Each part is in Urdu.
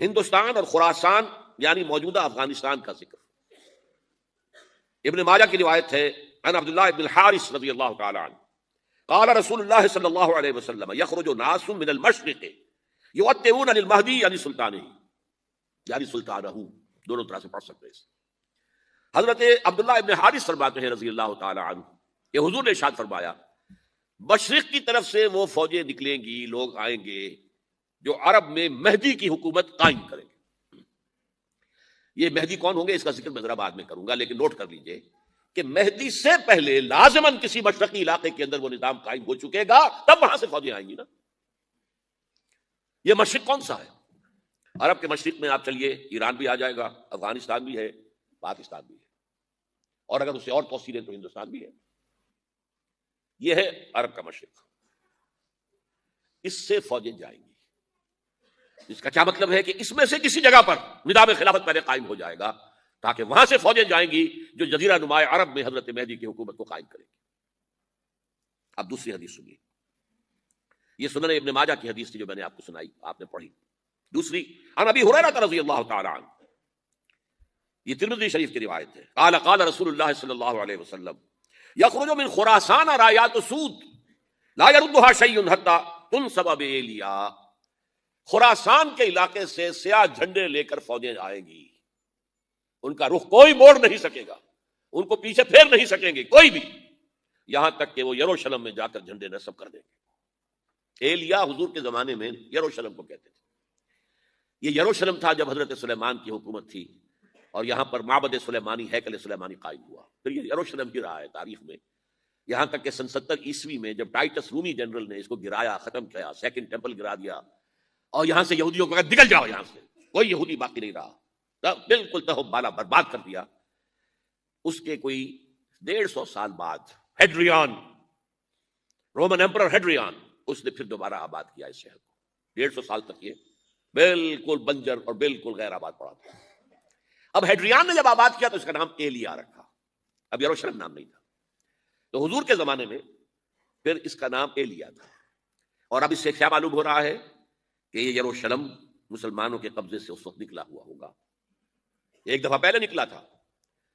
ہندوستان اور خراسان یعنی موجودہ افغانستان کا ذکر۔ ابن ماجہ کی روایت ہے عن عبداللہ ابن الحارث رضی اللہ تعالی عنہ قال رسول اللہ صلی اللہ علیہ وسلم یخرج ناس من المشرق یؤتون للمہدی یعنی سلطانہ، یعنی سلطانہ، دونوں طرح سے پڑھ سکتے ہیں۔ حضرت عبداللہ ابن حارث فرماتے ہیں رضی اللہ تعالی عنہ کہ حضور نے ارشاد فرمایا مشرق کی طرف سے وہ فوجیں نکلیں گی، لوگ آئیں گے جو عرب میں مہدی کی حکومت قائم کریں گے۔ یہ مہدی کون ہوں گے اس کا ذکر میں ذرا بعد میں کروں گا، لیکن نوٹ کر لیجئے کہ مہدی سے پہلے لازماً کسی مشرقی علاقے کے اندر وہ نظام قائم ہو چکے گا، تب وہاں سے فوجیں آئیں گی نا۔ یہ مشرق کون سا ہے؟ عرب کے مشرق میں آپ چلیے ایران بھی آ جائے گا، افغانستان بھی ہے، پاکستان بھی ہے، اور اگر اسے اور توسیع دیں تو ہندوستان بھی ہے۔ یہ ہے عرب کا مشرق، اس سے فوجیں جائیں گی۔ اس کا کیا مطلب ہے کہ اس میں سے کسی جگہ پر نظام خلافت پہلے قائم ہو جائے گا تاکہ وہاں سے فوجیں جائیں گی جو جزیرہ نما عرب میں حضرت مہدی کی حکومت کو قائم کریں گی۔ اب دوسری حدیث سنیے، یہ سنن ابن ماجہ کی حدیث تھی جو میں نے آپ کو سنائی، آپ نے پڑھی۔ دوسری عن ابی ہریرہ رضی اللہ تعالی عنہ، یہ ترمذی شریف کی روایت ہے، قال قال رسول اللہ صلی اللہ علیہ وسلم یخرج من خراسان رایات سود لا يردها شیء حتی تنصب بإیلیا، خراسان کے علاقے سے سیاہ جھنڈے لے کر فوجیں آئیں گی، ان کا رخ کوئی موڑ نہیں سکے گا، ان کو پیچھے پھیر نہیں سکیں گے کوئی بھی، یہاں تک کہ وہ یروشلم میں جا کر جھنڈے نصب کر دیں گے۔ ایلیا حضور کے زمانے میں یروشلم کو کہتے تھے۔ یہ یروشلم تھا جب حضرت سلیمان کی حکومت تھی اور یہاں پر معبد سلیمانی، ہیکل سلیمانی قائم ہوا، پھر یہ یروشلم کی رہا ہے تاریخ میں، یہاں تک کہ سن 70 عیسوی میں جب ٹائٹس رومی جنرل نے اس کو گرایا، ختم کیا، سیکنڈ ٹیمپل گرا دیا، اور یہاں سے یہودیوں کو کہا نکل جاؤ، یہاں سے کوئی یہودی باقی نہیں رہا، بالکل تہم بالا برباد کر دیا۔ اس کے کوئی 150 سال بعد ہیڈریان، رومن ایمپرر ہیڈریان، اس نے پھر دوبارہ آباد کیا اس شہر کو۔ 150 سال تک یہ بالکل بنجر اور بالکل غیر آباد پڑا تھا۔ اب ہیڈریان نے جب آباد کیا تو اس کا نام ایلیا رکھا، اب یروشلم نام نہیں تھا۔ تو حضور کے زمانے میں پھر اس کا نام ایلیا تھا، اور اب اس سے کیا معلوم ہو رہا ہے کہ یہ یروشلم مسلمانوں کے قبضے سے اس وقت نکلا ہوا ہوگا۔ ایک دفعہ پہلے نکلا تھا،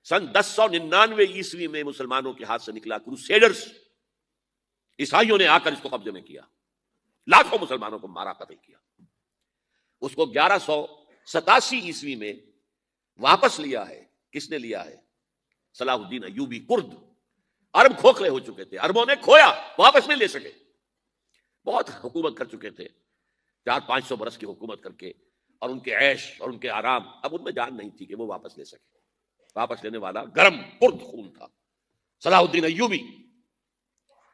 سن 1099 عیسوی میں مسلمانوں کے ہاتھ سے نکلا، کروسیڈرز، عیسائیوں نے آ کر اس کو قبضے میں کیا، لاکھوں مسلمانوں کو مارا، قتل کیا۔ اس کو 1187 عیسوی میں واپس لیا ہے۔ کس نے لیا ہے؟ صلاح الدین ایوبی، کرد، عرب کھوکھلے ہو چکے تھے، عربوں نے کھویا، واپس نہیں لے سکے، بہت حکومت کر چکے تھے، 400-500 برس کی حکومت کر کے، اور ان کے عیش اور ان کے آرام، اب ان میں جان نہیں تھی کہ وہ واپس لے سکے۔ واپس لینے والا گرم کرد خون تھا، صلاح الدین ایوبی۔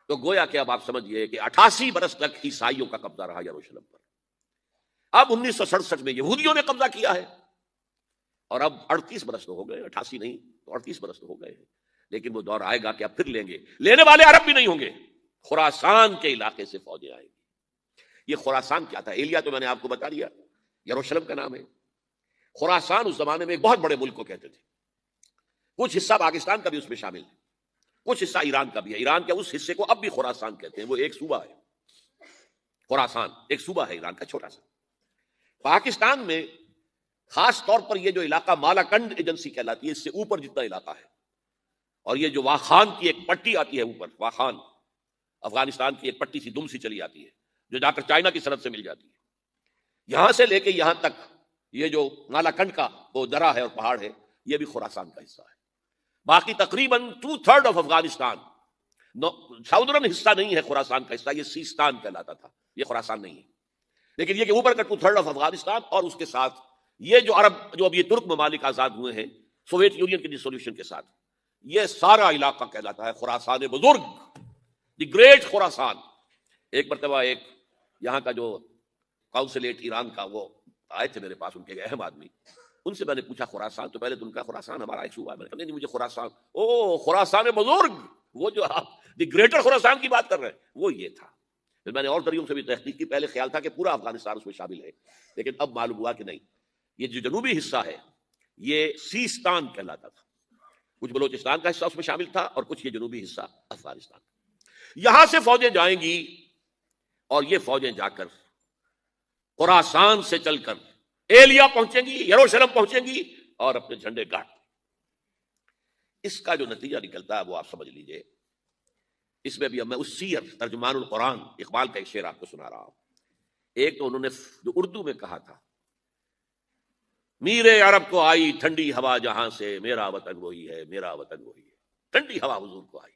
تو گویا کہ اب آپ سمجھئے کہ 88 برس تک عیسائیوں کا قبضہ رہا یروشلم پر۔ اب 1967 میں یہودیوں نے قبضہ کیا ہے، اور اب 38 برس تو ہو گئے، 88 نہیں تو 38 برس تو ہو گئے ہیں، لیکن وہ دور آئے گا کہ اب پھر لیں گے، لینے والے عرب بھی نہیں ہوں گے، خراسان کے علاقے سے فوجیں آئیں گی۔ یہ خراسان کیا تھا؟ ایلیا تو میں نے آپ کو بتا دیا، یروشلم کا نام ہے۔ خراسان اس زمانے میں ایک بہت بڑے ملک کو کہتے تھے، کچھ حصہ پاکستان کا بھی اس میں شامل ہے، کچھ حصہ ایران کا بھی ہے۔ ایران کے اس حصے کو اب بھی خراسان کہتے ہیں، وہ ایک صوبہ ہے، خراسان ایک صوبہ ہے ایران کا چھوٹا سا۔ پاکستان میں خاص طور پر یہ جو علاقہ مالاکنڈ ایجنسی کہلاتی ہے، اس سے اوپر جتنا علاقہ ہے، اور یہ جو واخان کی ایک پٹی آتی ہے اوپر، واخان افغانستان کی ایک پٹی سی دم سی چلی آتی ہے جو جا کر چائنا کی سرحد سے مل جاتی ہے، یہاں سے لے کے یہاں تک یہ جو مالاکنڈ کا وہ درہ ہے اور پہاڑ ہے، یہ بھی خراسان کا حصہ ہے۔ باقی تقریباً 2/3 آف افغانستان، ساؤدرن حصہ نہیں ہے خراسان کا حصہ، یہ سیستان کہلاتا تھا، یہ خراسان نہیں ہے، لیکن یہ کہ اوپر کا 2/3 آف افغانستان، اور اس کے ساتھ یہ جو عرب، جو اب یہ ترک ممالک آزاد ہوئے ہیں سوویت یونین کی ڈسولوشن کے ساتھ، یہ سارا علاقہ کہلاتا ہے خراسان بزرگ، دی گریٹ خراسان۔ ایک مرتبہ ایک یہاں کا جو کاؤنسلیٹ ایران کا، وہ آئے تھے میرے پاس، ان کے اہم آدمی، ان سے میں نے پوچھا خراسان، تو پہلے تو ان کا خراسان ہمارا ایک صوبہ ہے، میں نے کہا نہیں مجھے خراسان، او خراسان بزرگ، وہ جو آپ دی گریٹر خراسان کی بات کر رہے ہیں وہ یہ تھا۔ پھر میں نے اور طریقوں سے بھی تحقیق کی، پہلے خیال تھا کہ پورا افغانستان اس میں شامل ہے، لیکن اب معلوم ہوا کہ نہیں، یہ جو جنوبی حصہ ہے یہ سیستان کہلاتا تھا، کچھ بلوچستان کا حصہ اس میں شامل تھا اور کچھ یہ جنوبی حصہ افغانستان۔ یہاں سے فوجیں جائیں گی، اور یہ فوجیں جا کر خراسان سے چل کر ایلیا پہنچیں گی، یروشلم پہنچیں گی اور اپنے جھنڈے گاڑ. اس کا جو نتیجہ نکلتا ہے وہ آپ سمجھ لیجئے. اس میں بھی اب میں اس سیر ترجمان القرآن اقبال کا ایک شعر آپ کو سنا رہا ہوں. ایک تو انہوں نے جو اردو میں کہا تھا، میر عرب کو آئی ٹھنڈی ہوا جہاں سے، میرا وطن وہی ہے، میرا وطن وہی ہے. ٹھنڈی ہوا حضور کو آئی،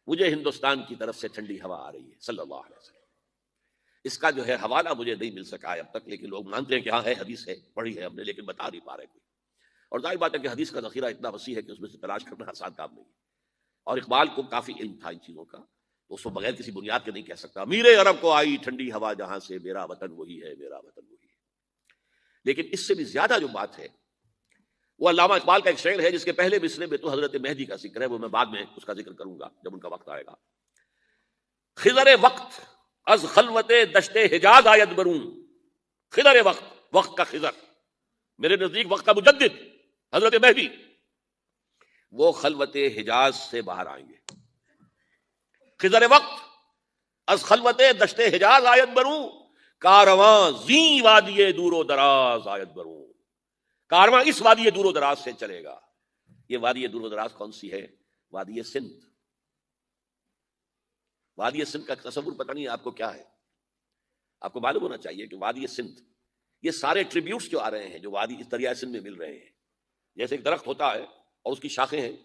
مجھے ہندوستان کی طرف سے ٹھنڈی ہوا آ رہی ہے صلی اللہ علیہ وسلم. اس کا جو ہے حوالہ مجھے نہیں مل سکا ہے اب تک، لیکن لوگ مانتے ہیں کہ ہاں ہے، حدیث ہے، پڑھی ہے ہم نے، لیکن بتا نہیں پا رہے کوئی. اور ظاہر بات ہے کہ حدیث کا ذخیرہ اتنا وسیع ہے کہ اس میں سے تلاش کرنا آسان کام نہیں ہے. اور اقبال کو کافی علم تھا ان چیزوں کا، تو اس کو بغیر کسی بنیاد کے نہیں کہہ سکتا میر عرب کو آئی ٹھنڈی ہوا جہاں سے، میرا وطن وہی ہے، میرا وطن وہی ہے. لیکن اس سے بھی زیادہ جو بات ہے وہ علامہ اقبال کا ایک شعر ہے جس کے پہلے مصرعے میں تو حضرت مہدی کا ذکر ہے، وہ میں بعد میں اس کا ذکر کروں گا جب ان کا وقت آئے گا. خضر وقت از خلوت دشت حجاز آید برون. خضر وقت، وقت کا خضر، میرے نزدیک وقت کا مجدد حضرت مہدی، وہ خلوت حجاز سے باہر آئیں گے. خضر وقت از خلوت دشت حجاز آید برون، کارواں زیں وادی دور و دراز آید برون. کارواں اس وادی دور و دراز سے چلے گا. یہ وادی دور و دراز کون سی ہے؟ وادی سندھ. وادی سندھ کا تصور پتہ نہیں آپ کو کیا ہے. آپ کو معلوم ہونا چاہیے کہ وادی سندھ، یہ سارے ٹریبیوٹس جو آ رہے ہیں جو وادی اس دریائے سندھ میں مل رہے ہیں، جیسے ایک درخت ہوتا ہے اور اس کی شاخیں ہیں،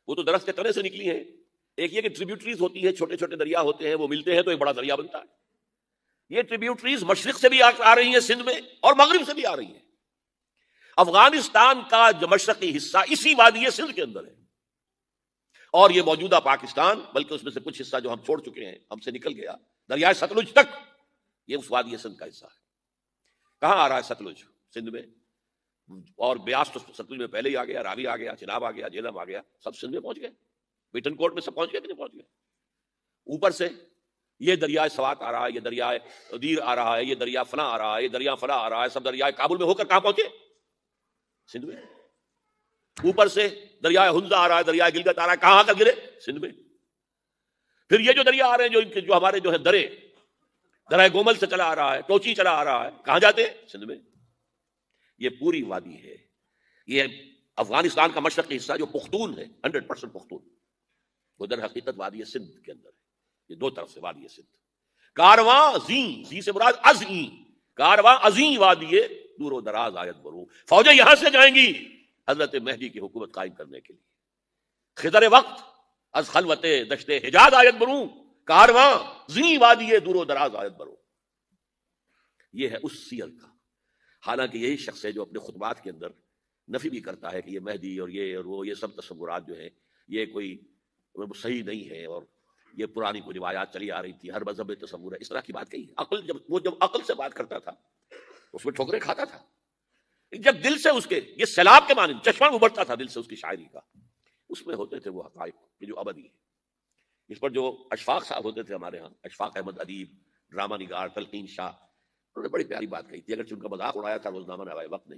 وہ تو درخت کے تنے سے نکلی ہیں. ایک یہ کہ ٹریبیوٹریز ہوتی ہیں، چھوٹے چھوٹے دریا ہوتے ہیں، وہ ملتے ہیں تو ایک بڑا دریا بنتا ہے. یہ ٹریبیوٹریز مشرق سے بھی آ رہی ہیں سندھ میں، اور مغرب سے بھی آ رہی ہیں. افغانستان کا جو مشرقی حصہ اسی وادی سندھ کے اندر ہے، اور یہ موجودہ پاکستان، بلکہ اس میں سے کچھ حصہ جو ہم چھوڑ چکے ہیں، ہم سے نکل گیا دریائے ستلج تک، یہ اس وادی سندھ کا حصہ ہے. کہاں آ رہا ہے ستلج؟ سندھ میں. اور بیاس تو ستلج میں پہلے ہی آ گیا، راوی آ گیا، چناب آ گیا، جہلم آ گیا، سب سندھ میں پہنچ گئے. بیٹن کوٹ میں سب پہنچ گئے کہ نہیں پہنچ گئے؟ اوپر سے یہ دریائے سوات آ رہا ہے، یہ دریائے دیر آ رہا ہے، یہ دریا فلاں آ رہا ہے، یہ دریا فلاں آ رہا ہے، سب دریائے کابل میں ہو کر کہاں پہنچے؟ سندھ میں. اوپر سے دریائے ہنزا آ رہا ہے، دریائے گلگت آ رہا ہے، کہاں آ کر گرے؟ سندھ میں. پھر یہ جو دریا آ رہے ہیں جو ہمارے جو ہے درائے گومل سے چلا آ رہا ہے، ٹوچی چلا آ رہا ہے، کہاں جاتے ہیں؟ سندھ میں. یہ پوری وادی ہے. یہ افغانستان کا مشرقی حصہ جو پختون ہے، 100% پختون، وہ در حقیقت وادی سندھ کے اندر ہے. یہ دو طرف سے وادی سندھ. کارواں زیں، زی سے مراد ازیں، کارواں ازیں وادی دور و دراز آیت برو. فوجیں یہاں سے جائیں گی حضرت مہدی کی حکومت قائم کرنے کے لیے. خضر وقت از خلوت دشت حجاز آیت برو، کارواں زیں وادی دور و دراز آیت برو. یہ ہے اس سیر کا. حالانکہ یہی شخص ہے جو اپنے خطبات کے اندر نفی بھی کرتا ہے کہ یہ مہدی اور وہ یہ سب تصورات جو ہیں یہ کوئی صحیح نہیں ہے، اور یہ پرانی کوئی روایات چلی آ رہی تھی، ہر مذہب میں تصور ہے، اس طرح کی بات کہی. عقل جب عقل سے بات کرتا تھا اس میں ٹھوکریں کھاتا تھا. جب دل سے اس کے یہ سیلاب کے معنی چشمہ ابھرتا تھا دل سے اس کی شاعری کا، اس میں ہوتے تھے وہ حقائق کہ جو ابدی ہے. اس پر جو اشفاق صاحب ہوتے تھے ہمارے ہاں، اشفاق احمد ادیب، ڈرامہ نگار تلقین شاہ، انہوں نے بڑی پیاری بات کہی تھی. اگرچہ ان کا مذاق اڑایا تھا روزنامہ نوائے وقت نے،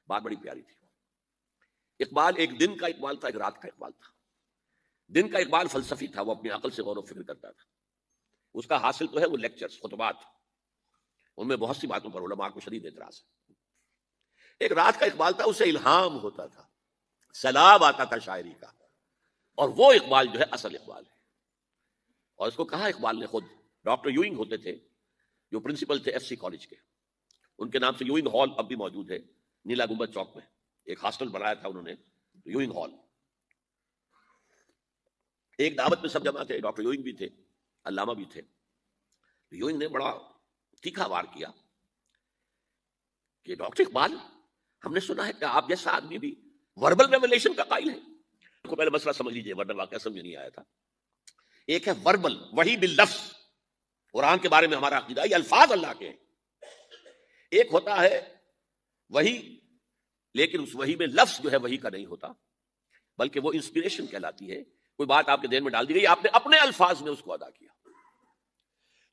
بات بڑی پیاری تھی. اقبال ایک دن کا اقبال تھا، ایک رات کا اقبال تھا. دن کا اقبال فلسفی تھا، وہ اپنی عقل سے غور و فکر کرتا تھا. اس کا حاصل تو ہے وہ لیکچرز، خطبات، ان میں بہت سی باتوں پر علماء کو شدید اعتراض ہے. ایک رات کا اقبال تھا، اسے الہام ہوتا تھا، سیلاب آتا تھا شاعری کا، اور وہ اقبال جو ہے اصل اقبال ہے. اور اس کو کہا اقبال نے خود. ڈاکٹر یوئنگ ہوتے تھے جو پرنسپل تھے ایف سی کالج کے، ان کے نام سے یوئنگ ہال اب بھی موجود ہے نیلا گنبد چوک میں. ایک ہاسٹل بنایا تھا انہوں نے، یوئنگ ہال. ایک دعوت میں سب جمع تھے، ڈاکٹر یوئنگ بھی تھے، علامہ بھی تھے. یوئنگ نے بڑا تیکھا وار کیا کہ ڈاکٹر اقبال، ہم نے سنا ہے کہ آپ جیسا آدمی بھی وربل ریولیشن کا قائل ہے. کو پہلے مسئلہ سمجھ لیجئے ورنہ واقعہ سمجھ نہیں آیا تھا. ایک ہے وربل، وحی باللفظ، قرآن کے بارے میں ہمارا عقیدہ یہ الفاظ اللہ کے ہیں. ایک ہوتا ہے وحی، لیکن اس وحی میں لفظ جو ہے وحی کا نہیں ہوتا، بلکہ وہ انسپریشن کہلاتی ہے. کوئی بات آپ کے ذہن میں ڈال دی گئی، آپ نے اپنے الفاظ میں اس کو ادا کیا.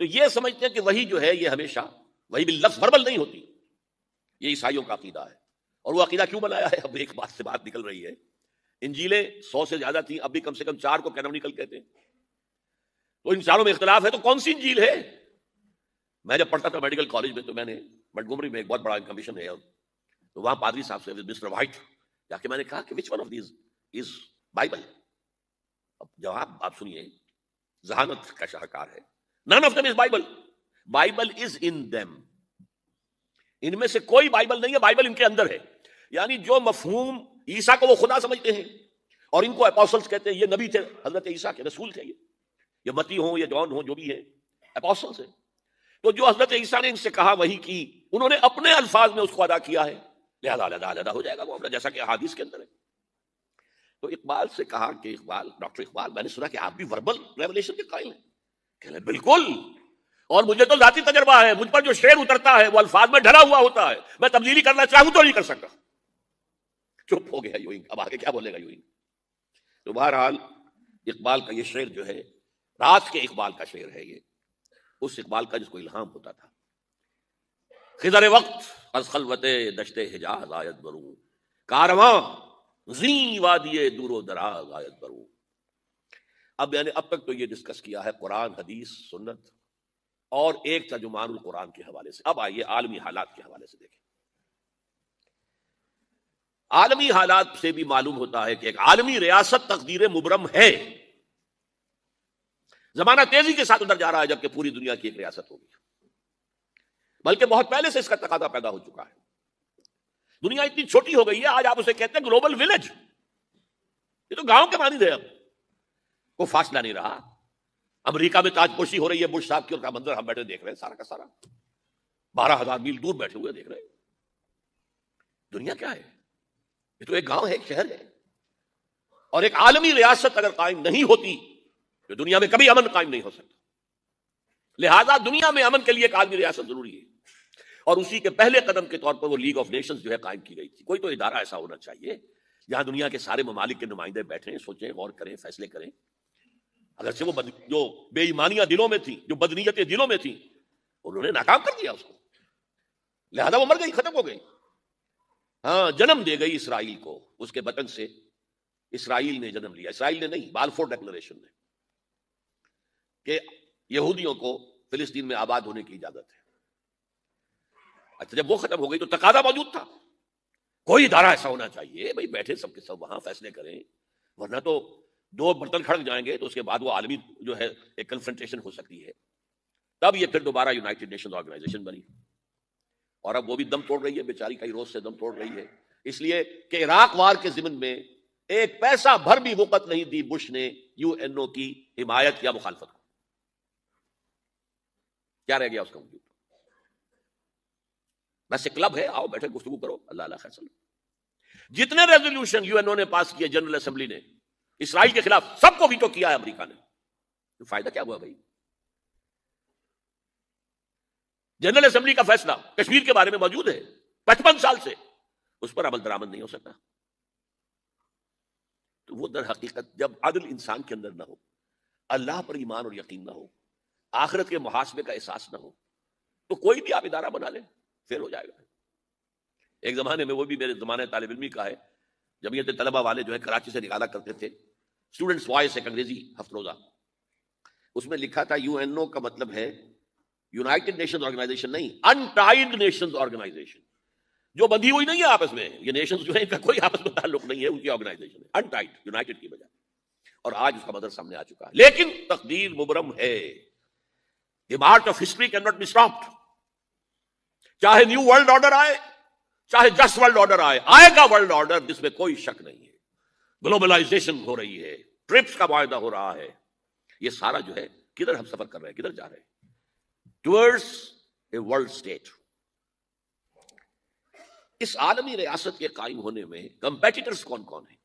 تو یہ سمجھتے ہیں کہ وحی جو ہے یہ ہمیشہ وحی باللفظ وربل نہیں ہوتی. یہ عیسائیوں کا عقیدہ ہے. اور وہ عقیدہ کیوں بنایا ہے؟ اب ایک بات سے بات نکل رہی ہے. انجیلیں 100 سے زیادہ تھیں، اب بھی کم سے کم 4 کو کینونیکل کہتے ہیں. تو ان چاروں میں اختلاف ہے، تو کون سی انجیل ہے؟ میں جب پڑھتا تھا میڈیکل کالج میں تو میں نے منٹگومری میں ایک بہت بڑا کمیشن ہے، تو وہاں پادری صاحب سے مسٹر وائٹ جا کے میں نے کہا کہ which one of these is Bible? اب جواب آپ سنیے، ذہانت کا شاہکار ہے. None of them is Bible, Bible is in them. ان میں سے کوئی بائبل نہیں ہے، بائبل ان کے اندر ہے. یعنی جو مفہوم عیسیٰ کو وہ خدا سمجھتے ہیں اور ان کو اپوسلز کہتے ہیں، یہ نبی تھے، حضرت عیسیٰ کے رسول تھے، یہ متی ہوں یا جون ہوں جو بھی ہے اپوسلز ہیں. تو جو حضرت عیسیٰ نے ان سے کہا وہی کی، انہوں نے اپنے الفاظ میں اس کو ادا کیا ہے، لہذا علیحدہ ہو جائے گا وہ، جیسا کہ احادیث کے اندر ہے. تو اقبال سے کہا کہ اقبال، ڈاکٹر اقبال، میں نے سنا کہ آپ بھی وربل ریولیشن کے قائل ہیں. کہنے بالکل، اور مجھے تو ذاتی تجربہ ہے، مجھ پر جو شعر اترتا ہے وہ الفاظ میں ڈھلا ہوا ہوتا ہے، میں تبدیلی کرنا چاہوں تو نہیں کر سکتا. چپ ہو گیا یوں، اب آگے کیا بولے گا یوں. تو بہرحال اقبال کا یہ شعر جو ہے، رات کے اقبال کا شعر ہے یہ، اس اقبال کا جس کو الہام ہوتا تھا. خضر وقت از خلوت دشت حجاز آیت بروں، کارواں زیں وادی دور و دراز آیت بروں. اب یعنی اب تک تو یہ ڈسکس کیا ہے قرآن، حدیث، سنت اور ایک ترجمان القرآن کے حوالے سے. اب آئیے عالمی حالات کے حوالے سے دیکھیں. عالمی حالات سے بھی معلوم ہوتا ہے کہ ایک عالمی ریاست تقدیر مبرم ہے. زمانہ تیزی کے ساتھ ادھر جا رہا ہے جبکہ پوری دنیا کی ایک ریاست ہوگی، بلکہ بہت پہلے سے اس کا تقاضا پیدا ہو چکا ہے. دنیا اتنی چھوٹی ہو گئی ہے، آج آپ اسے کہتے ہیں گلوبل ولیج. یہ تو گاؤں کے مانند ہے، اب کوئی فاصلہ نہیں رہا. امریکہ میں تاج پوشی ہو رہی ہے بش صاحب کی، اور کا منظر ہم بیٹھے دیکھ رہے ہیں، سارا کا سارا 12,000 میل دور بیٹھے ہوئے دیکھ رہے ہیں. دنیا کیا ہے؟ یہ تو ایک گاؤں ہے، ایک شہر ہے. اور ایک عالمی ریاست اگر قائم نہیں ہوتی تو دنیا میں کبھی امن قائم نہیں ہو سکتا. لہذا دنیا میں امن کے لیے ایک عالمی ریاست ضروری ہے، اور اسی کے پہلے قدم کے طور پر وہ لیگ آف نیشنز جو ہے قائم کی گئی تھی. کوئی تو ادارہ ایسا ہونا چاہیے جہاں دنیا کے سارے ممالک کے نمائندے بیٹھیں، سوچیں، غور کریں، فیصلے کریں. اگرچہ وہ جو بے ایمانیاں دلوں میں تھیں، جو بدنیتیں دلوں میں تھیں، انہوں نے ناکام کر دیا اس کو، لہذا وہ مر گئی، ختم ہو گئی. ہاں، جنم دے گئی اسرائیل کو، اس کے وطن سے اسرائیل نے جنم لیا. اسرائیل نے نہیں، بالفور ڈکلریشن نے، کہ یہودیوں کو فلسطین میں آباد ہونے کی اجازت ہے. اچھا، جب وہ ختم ہو گئی تو تقاضا موجود تھا، کوئی ادارہ ایسا ہونا چاہیے بھائی بیٹھے سب کے سب وہاں فیصلے کریں، ورنہ تو دو برتن کھڑک جائیں گے تو اس کے بعد وہ عالمی جو ہے ایک کنفرنٹیشن ہو سکتی ہے. تب یہ پھر دوبارہ یونائٹڈ نیشنز آرگنائزیشن بنی، اور اب وہ بھی دم توڑ رہی ہے بیچاری، کئی روز سے دم توڑ رہی ہے، اس لیے کہ عراق وار کے ضمن میں ایک پیسہ بھر بھی وقت نہیں دی بش نے یو این او کی حمایت یا مخالفت کو. کیا رہ گیا اس کا وجود؟ بس ایک کلب ہے، آؤ بیٹھے گفتگو کرو، اللہ اللہ خیر سلام. جتنے ریزولوشن یو این او نے پاس کیے جنرل اسمبلی نے اسرائیل کے خلاف، سب کو ویٹو کیا ہے امریکہ نے. تو فائدہ کیا ہوا بھائی؟ جنرل اسمبلی کا فیصلہ کشمیر کے بارے میں موجود ہے 55 سال سے، اس پر عمل درآمد نہیں ہو سکتا. تو وہ در حقیقت جب عدل انسان کے اندر نہ ہو، اللہ پر ایمان اور یقین نہ ہو، آخرت کے محاسبے کا احساس نہ ہو، تو کوئی بھی آپ ادارہ بنا لیں فیل ہو جائے گا. ایک زمانے میں، وہ بھی میرے زمانے طالب علمی کا ہے، جمعیت طلبہ والے جو ہے کراچی سے نکالا کرتے تھے اسٹوڈنٹس وائس، ایک انگریزی ہفت روزہ، اس میں لکھا تھا یو این او کا مطلب ہے یونائٹڈ نیشنز آرگنائزیشن نہیں، انٹائڈ نیشنز آرگنائزیشن، جو بندھی ہوئی نہیں ہے آپس میں. یہ نیشنز جو ہے ان کا کوئی آپس میں تعلق نہیں ہے، ان کی آرگنائزیشن ہے انٹائڈ، یونائٹڈ کی بجائے. اور آج اس کا مظہر سامنے آ چکا ہے. لیکن تقدیر مبرم ہے، the march of history can not be stopped. چاہے نیو ورلڈ آرڈر آئے، چاہے جسٹ ورلڈ آرڈر آئے، آئے گا ورلڈ آرڈر، جس میں کوئی شک نہیں ہے. گلوبلائزیشن ہو رہی ہے، ٹرپس کا معاہدہ ہو رہا ہے، یہ سارا جو ہے کدھر ہم سفر کر رہے ہیں، کدھر جا رہے ہیں؟ Towards a world state. اس عالمی ریاست کے قائم ہونے میں کمپیٹیٹرز کون کون ہیں؟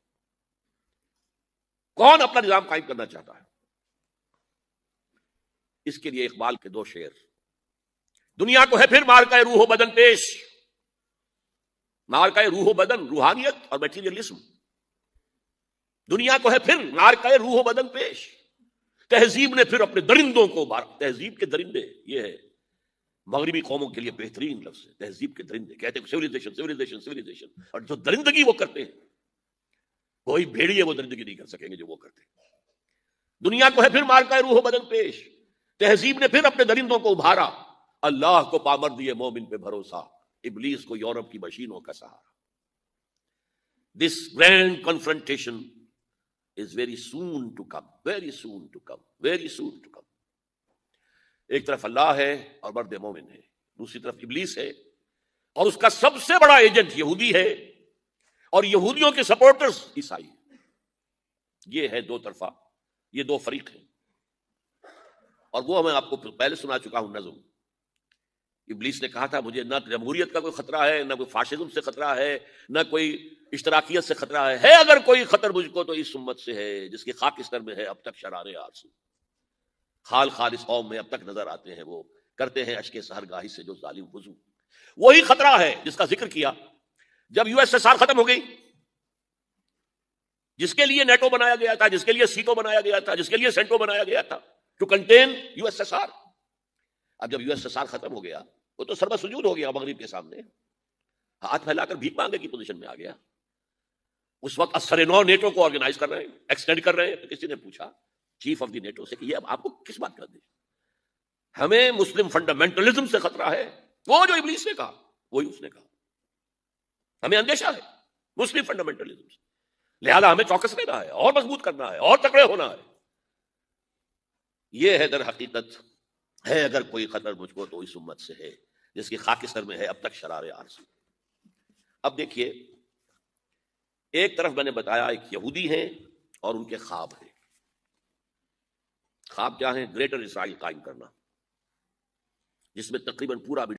کون اپنا نظام قائم کرنا چاہتا ہے؟ اس کے لیے اقبال کے دو شعر. دنیا کو ہے پھر مارکہ روح و بدن پیش، مارکہ روح و بدن، روحانیت اور میٹیریلزم. دنیا کو ہے پھر مارکہ روح و بدن پیش، تہذیب نے پھر اپنے درندوں کو مارا. تہذیب کے درندے، یہ ہے مغربی قوموں کے لیے بہترین لفظ ہے، تہذیب کے درندے. کہتے ہیں سیویلائزیشن سیویلائزیشن سیویلائزیشن، اور جو درندگی وہ کرتے ہیں کوئی بھیڑیے وہ درندگی نہیں کر سکیں گے جو وہ کرتے ہیں. دنیا کو ہے پھر مارکہ روح و بدن پیش، تہذیب نے پھر اپنے درندوں کو ابھارا، اللہ کو پامر دیے مومن پہ بھروسہ، ابلیس کو یورپ کی مشینوں کا سہارا۔ This grand confrontation is very soon to come, very soon to come, very soon to come۔ ایک طرف اللہ ہے اور مرد مومن ہے، دوسری طرف ابلیس ہے اور اس کا سب سے بڑا ایجنٹ یہودی ہے اور یہودیوں کے سپورٹرز عیسائی۔ یہ ہے دو طرفہ، یہ دو فریق ہیں، اور وہ میں آپ کو پہلے سنا چکا ہوں نظم۔ ابلیس نے کہا تھا مجھے نہ جمہوریت کا کوئی خطرہ ہے، نہ کوئی فاشزم سے خطرہ ہے، نہ کوئی اشتراکیت سے خطرہ ہے اگر کوئی خطر مجھ کو تو اس امت سے ہے جس کی خاکستر میں ہے اب تک شرار آرزو۔ خال خالص قوم میں اب تک نظر آتے ہیں، وہ کرتے ہیں اشک سحرگاہی سے جو ظالم وضو۔ وہی خطرہ ہے جس کا ذکر کیا جب یو ایس ایس آر ختم ہو گئی، جس کے لیے نیٹو بنایا گیا تھا، جس کے لیے سیٹو بنایا گیا تھا، جس کے لیے سینٹو بنایا گیا تھا to contain U S S R. اب جب یو ایس ایس آر ختم ہو گیا وہ تو سربہ سجود ہو گیا مغرب کے سامنے، ہاتھ پھیلا کر بھیک مانگے کی پوزیشن میں آ گیا۔ اس وقت اثر نو نیٹو کو آرگنائز کر رہے ہیں، ایکسٹینڈ کر رہے ہیں۔ تو کسی نے پوچھا چیف آف دی نیٹو سے کہ یہ اب آپ کو کس بات کا دے؟ ہمیں مسلم فنڈامنٹلزم سے خطرہ ہے، وہ جو ابلیس نے کہا وہی اس نے کہا۔ ہمیں اندیشہ ہے مسلم فنڈامنٹلزم سے، لہذا ہمیں چوکس رہنا ہے اور مضبوط کرنا ہے اور تکڑے ہونا ہے۔ یہ ہے در حقیقت، ہے اگر کوئی خطر مجھ کو تو اس امت سے ہے جس کی خاکستر میں ہے اب تک شرار آرزو۔ اب دیکھیے، ایک طرف میں نے بتایا ایک یہودی ہیں اور ان کے خواب ہیں۔ خواب کیا ہیں؟ گریٹر اسرائیل قائم کرنا، جس میں تقریباً پورا